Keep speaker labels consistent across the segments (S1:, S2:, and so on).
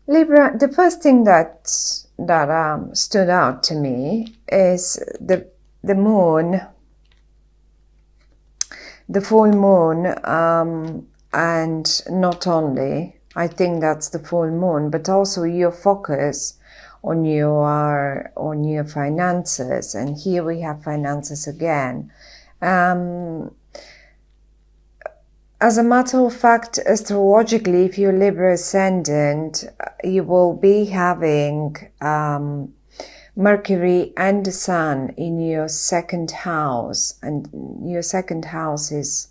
S1: Libra, the first thing that stood out to me is the moon, the full moon, and not only, I think that's the full moon, but also your focus on your finances. And here we have finances again. As a matter of fact, astrologically, if you're Libra ascendant, you will be having Mercury and the Sun in your second house, and your second house is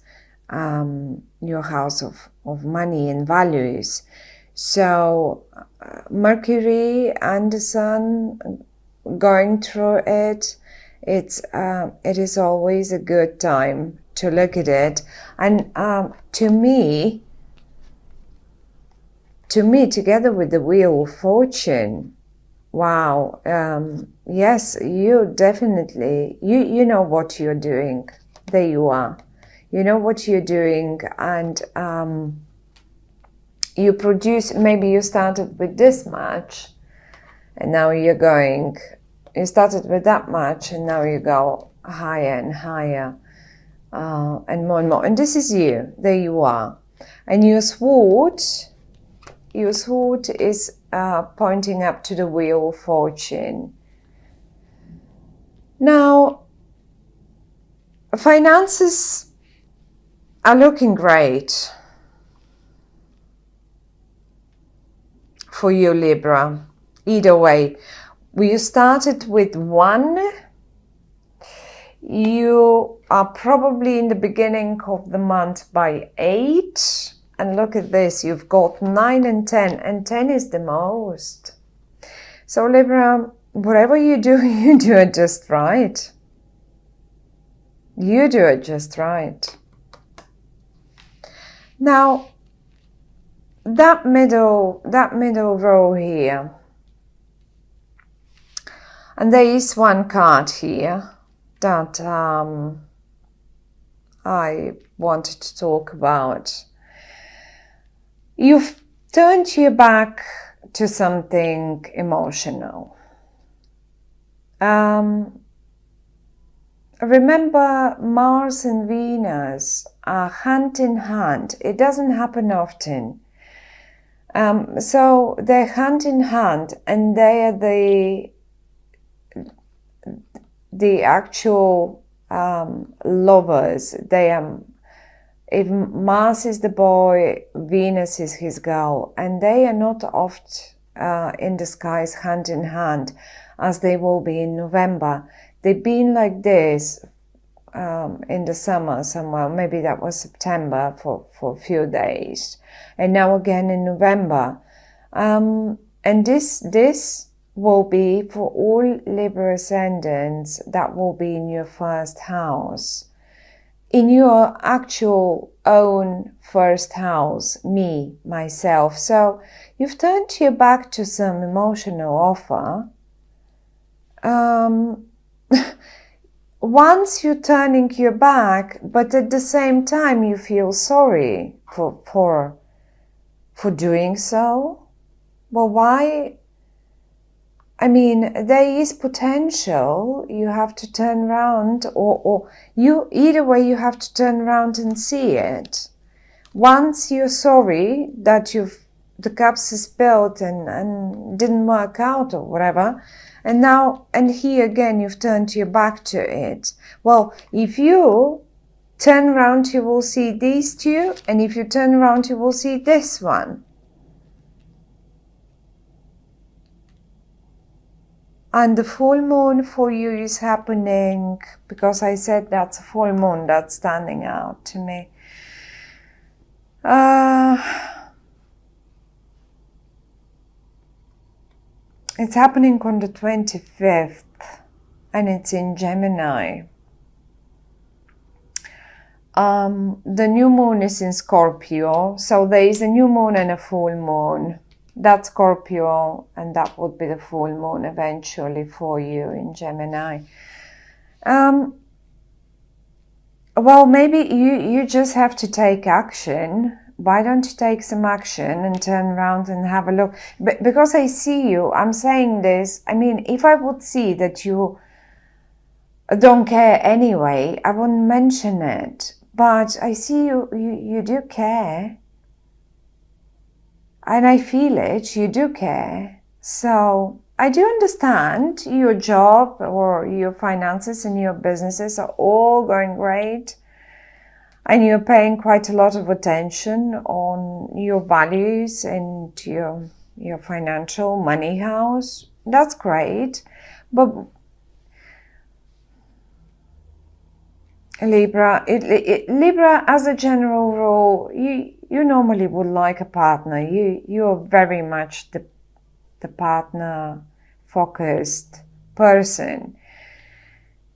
S1: your house of money and values. So Mercury and the Sun going through it, it is always a good time to look at it. And to me, together with the Wheel of Fortune, wow, yes, you definitely, you know what you're doing. There you are. You know what you're doing, and you produce, maybe you started with this much, and now you started with that much, and now you go higher and higher. And more and more. And this is you. There you are. And your sword is pointing up to the Wheel of Fortune. Now, finances are looking great for you, Libra. Either way, you started with 1. You are probably in the beginning of the month by 8. And look at this, you've got 9 and 10. And 10 is the most. So Libra, whatever you do, you do it just right. You do it just right. Now, that middle row here. And there is one card here that I wanted to talk about. You've turned your back to something emotional. Remember, Mars and Venus are hand in hand. It doesn't happen often. So they're hand in hand, and they are the actual lovers. They are, if Mars is the boy, Venus is his girl, and they are not oft in the skies hand in hand as they will be in November. They've been like this in the summer somewhere, maybe that was September for a few days, and now again in November. And this will be for all Libra ascendants, that will be in your first house. In your actual own first house, me, myself. So you've turned your back to some emotional offer. Once you're turning your back, but at the same time you feel sorry for doing so. Well, why? I mean, there is potential. You have to turn around, or you, either way, you have to turn around and see it. Once you're sorry that the cups is spilled and didn't work out or whatever, and now, and here again, you've turned your back to it. Well, if you turn around, you will see these two, and if you turn around, you will see this one. And the full moon for you is happening, because I said that's a full moon that's standing out to me. It's happening on the 25th, and it's in Gemini. The new moon is in Scorpio, so there is a new moon and a full moon. That's Scorpio, and that would be the full moon eventually for you in Gemini. Well, maybe you just have to take action, why don't you take some action and turn around and have a look? Because I see you, I'm saying this, I mean, if I would see that you don't care anyway, I wouldn't mention it. But I see you do care. And I feel it, you do care. So I do understand your job or your finances and your businesses are all going great. And you're paying quite a lot of attention on your values and your financial money house. That's great. But Libra, Libra, as a general rule, you normally would like a partner. You're very much the partner focused person.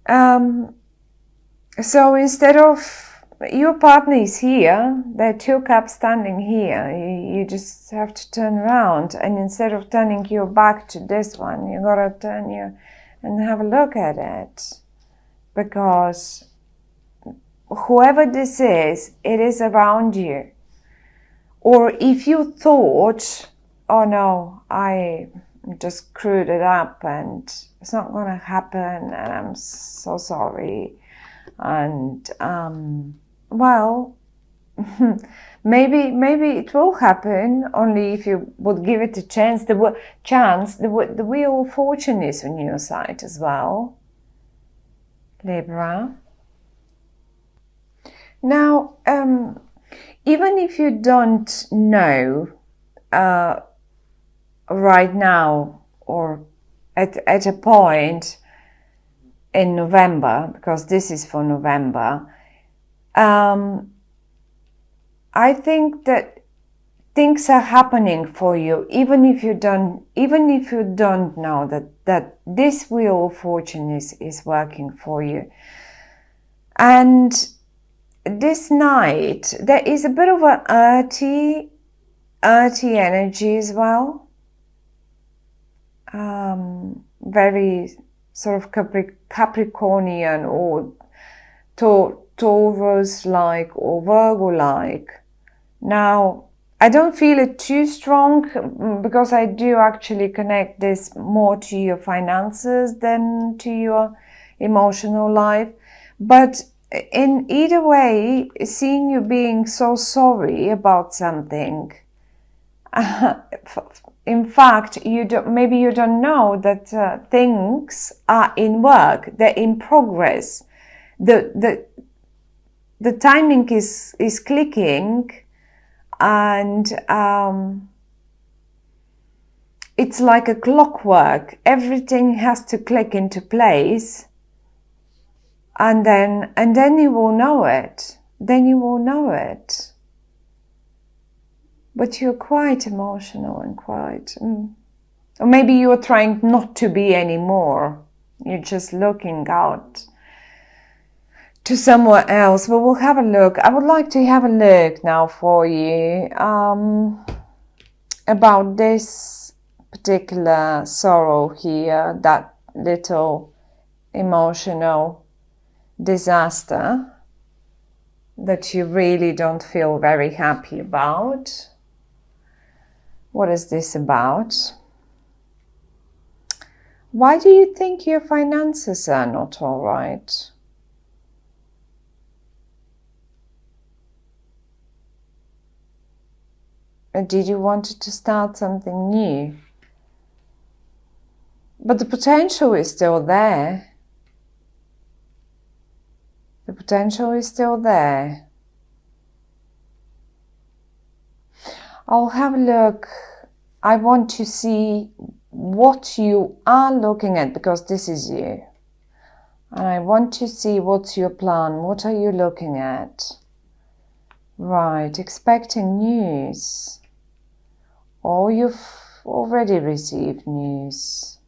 S1: So instead of your partner is here, there are two cups standing here. You just have to turn around, and instead of turning your back to this one, you gotta turn your and have a look at it, because whoever this is, it is around you. Or if you thought, oh no, I just screwed it up and it's not gonna happen, and I'm so sorry, and well, maybe it will happen, only if you would give it a chance. The wheel of fortune is on your side as well, Libra. Now, even if you don't know right now or at a point in November, because this is for November, I think that things are happening for you, even if you don't know that this wheel of fortune is working for you. And this night there is a bit of an earthy energy as well, very sort of Capricornian or Taurus-like or Virgo-like. Now, I don't feel it too strong, because I do actually connect this more to your finances than to your emotional life. But in either way, seeing you being so sorry about something, in fact, maybe you don't know that things are in work, they're in progress. The timing is clicking, and it's like a clockwork. Everything has to click into place, and then you will know it. Then you will know it. But you're quite emotional and quite, or maybe you're trying not to be anymore. You're just looking out to somewhere else. But we'll have a look. I would like to have a look now for you about this particular sorrow here, that little emotional disaster that you really don't feel very happy about. What is this about? Why do you think your finances are not all right? Did you want to start something new? But the potential is still there. The potential is still there. I'll have a look. I want to see what you are looking at, because this is you. And I want to see what's your plan. What are you looking at? Right, expecting news. Or you've already received news.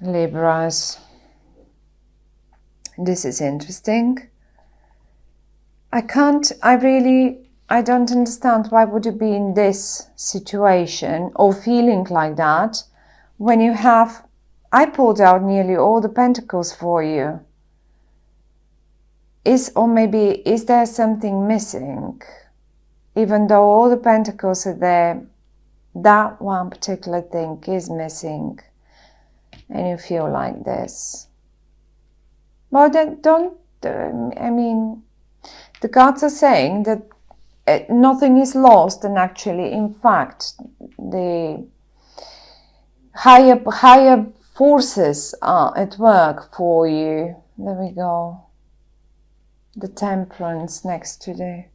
S1: Libras. This is interesting. I don't understand why would you be in this situation or feeling like that when you have, I pulled out nearly all the pentacles for you. or maybe is there something missing? Even though all the pentacles are there, that one particular thing is missing, and you feel like this. Well, then don't, I mean, the cards are saying that nothing is lost, and actually, in fact, the higher forces are at work for you. There we go. The Temperance next to the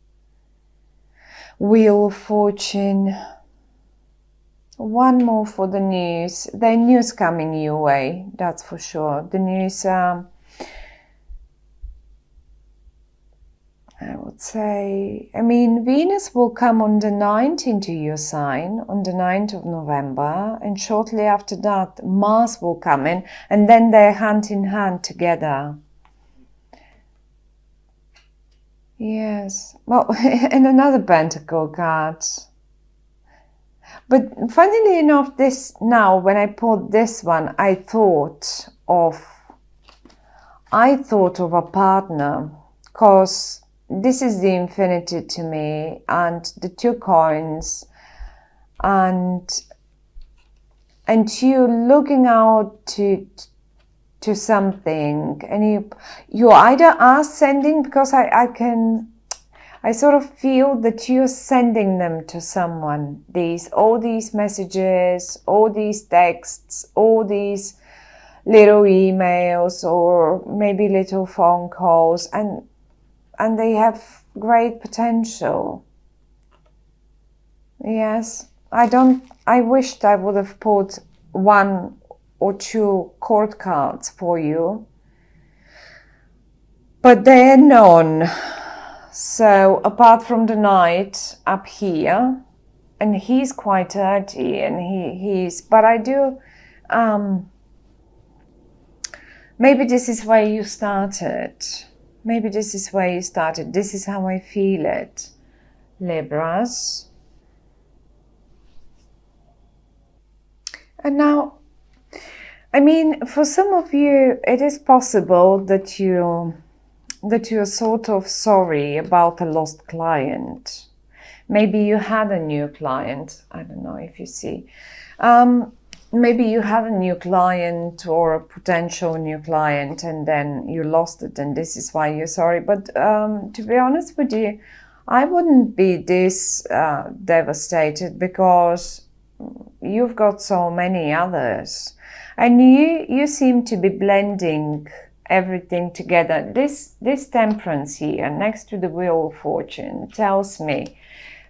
S1: Wheel of Fortune. One more for the news. The news coming your way, that's for sure. The news, I would say, I mean, Venus will come on the 9th into your sign, on the 9th of November, and shortly after that, Mars will come in, and then they're hand in hand together. Yes, well, and another Pentacle card. But funnily enough, this now, when I pulled this one, I thought of a partner, because this is the Infinity to me, and the 2 coins, and you looking out to something, and you either are sending, because I sort of feel that you're sending them to someone, all these messages, all these texts, all these little emails, or maybe little phone calls, and they have great potential. Yes, I wished I would have pulled 1 or 2 court cards for you, but they're none. So apart from the Knight up here, and he's quite dirty, and he's, but I do, maybe this is where you started. Maybe this is where you started. This is how I feel it, Libras. And now, I mean, for some of you, it is possible that you're sort of sorry about a lost client. Maybe you had a new client. I don't know if you see. Maybe you had a new client or a potential new client, and then you lost it, and this is why you're sorry. But to be honest with you, I wouldn't be this devastated, because you've got so many others, and you seem to be blending everything together. This Temperance here next to the Wheel of Fortune tells me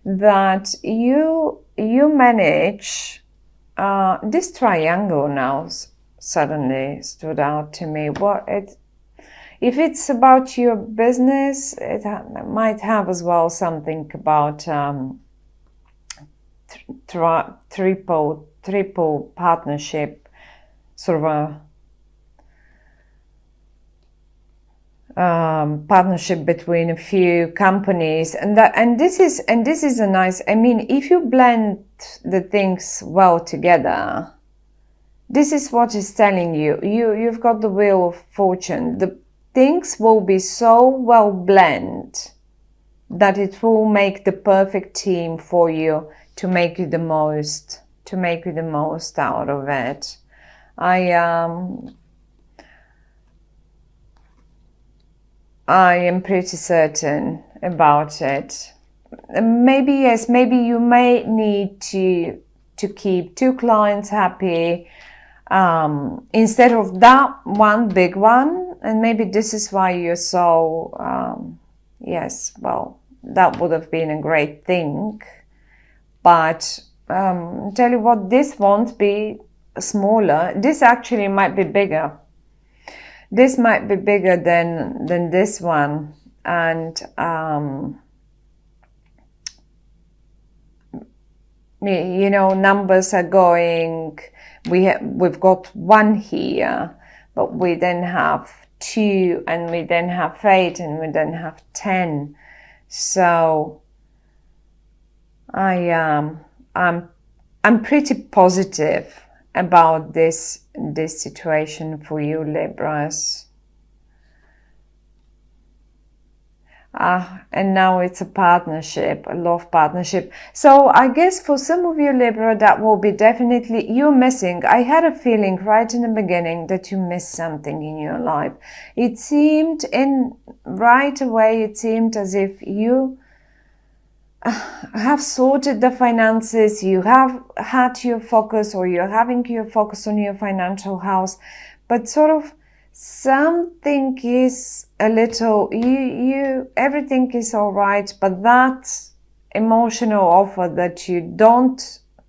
S1: that you manage. This triangle now suddenly stood out to me. If it's about your business, it might have as well something about triple partnership, sort of a partnership between a few companies, and this is a nice, I mean, if you blend the things well together, this is what is telling you've got the Wheel of Fortune. The things will be so well blend that it will make the perfect team for you to make you the most out of it. I am pretty certain about it. Maybe, yes, maybe you may need to keep 2 clients happy instead of that one big one. And maybe this is why you're so, yes, well, that would have been a great thing. But tell you what, this won't be smaller. This actually might be bigger. This might be bigger than this one, and you know, numbers are going. We've got 1 here, but we then have 2, and we then have 8, and we then have 10. So I'm pretty positive about this situation for you, Libras. And now it's a partnership, a love partnership. So I guess for some of you Libra, that will be definitely, you're missing. I had a feeling right in the beginning that you missed something in your life. It seemed right away, it seemed as if you have sorted the finances, you have had your focus, or you're having your focus on your financial house, but sort of something is a little, everything is all right, but that emotional offer that you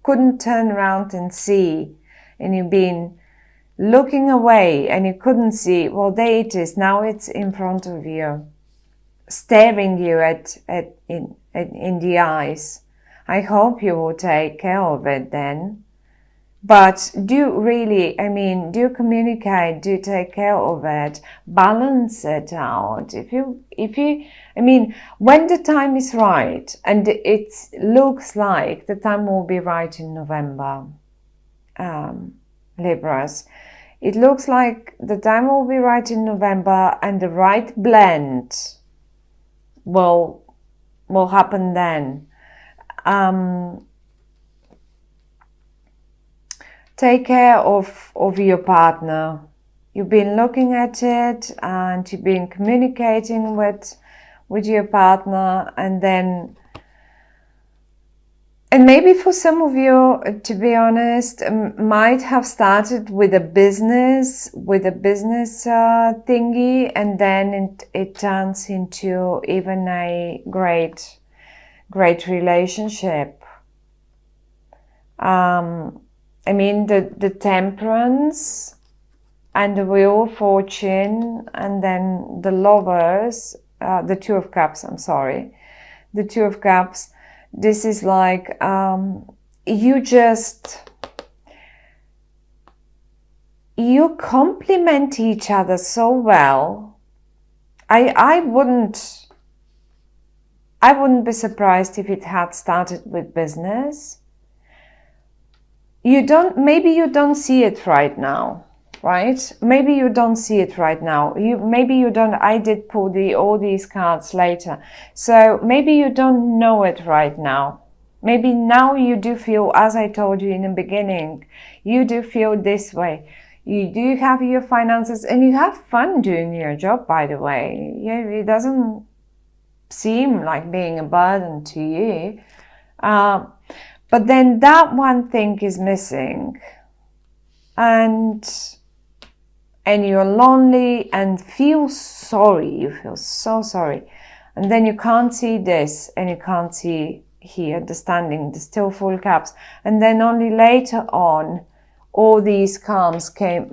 S1: couldn't turn around and see, and you've been looking away and you couldn't see, well, there it is, now it's in front of you, staring you in the eyes. I hope you will take care of it then. But do communicate, do take care of it, balance it out. When the time is right, and it looks like the time will be right in November, Libras. It looks like the time will be right in November, and the right blend will happen then. Take care of your partner. You've been looking at it and you've been communicating with your partner, and maybe for some of you, to be honest, might have started with a business thingy, and then it turns into even a great relationship. The Temperance and the Wheel of Fortune, and then the Lovers, the Two of Cups, the Two of Cups. This is like, you complement each other so well. I wouldn't be surprised if it had started with business. Maybe you don't see it right now, right? Maybe you don't see it right now. I did pull all these cards later. So maybe you don't know it right now. Maybe now you do feel, as I told you in the beginning, you do feel this way. You do have your finances and you have fun doing your job, by the way. Yeah, it doesn't seem like being a burden to you. But then that one thing is missing, and you're lonely and feel sorry. You feel so sorry. And then you can't see this, and you can't see here the standing, the still full cups. And then only later on, all these cards came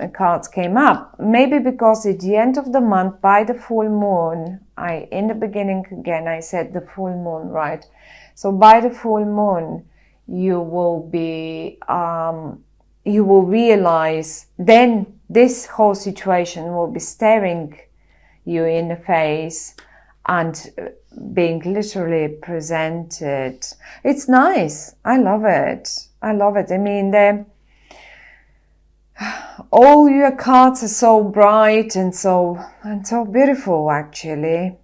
S1: up. Maybe because at the end of the month, by the full moon, in the beginning again, I said the full moon, right? So by the full moon, you will realize, then this whole situation will be staring you in the face and being literally presented. It's nice. I love it. All your cards are so bright and so beautiful, actually.